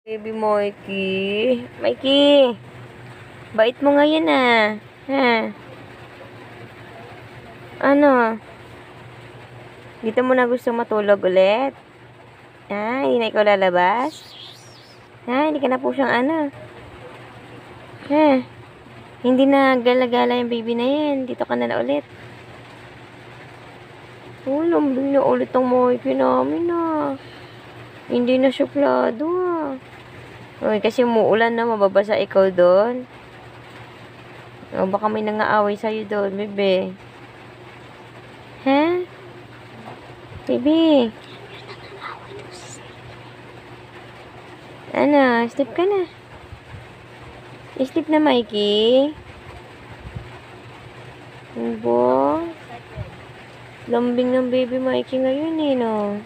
Baby Mikey. Mikey! Bait mo ngayon ah. Ha? Ano? Dito mo na gusto matulog ulit? Ha? Hindi na ikaw lalabas? Ha? Hindi ka na po siyang ano? Ha? Hindi na gala-gala yung baby na yan. Dito ka na ulit. Oh, lambing na ulit ang Mikey namin ah. Hindi na suplado ah. Uy, kasi umuulan na, mababasa ikaw doon. O, baka may nangaaway sa'yo doon, bebe. Ha? Bebe. Ano, sleep ka na. Sleep na, Mikey. Bo. Lambing ng baby Mikey ngayon eh, no?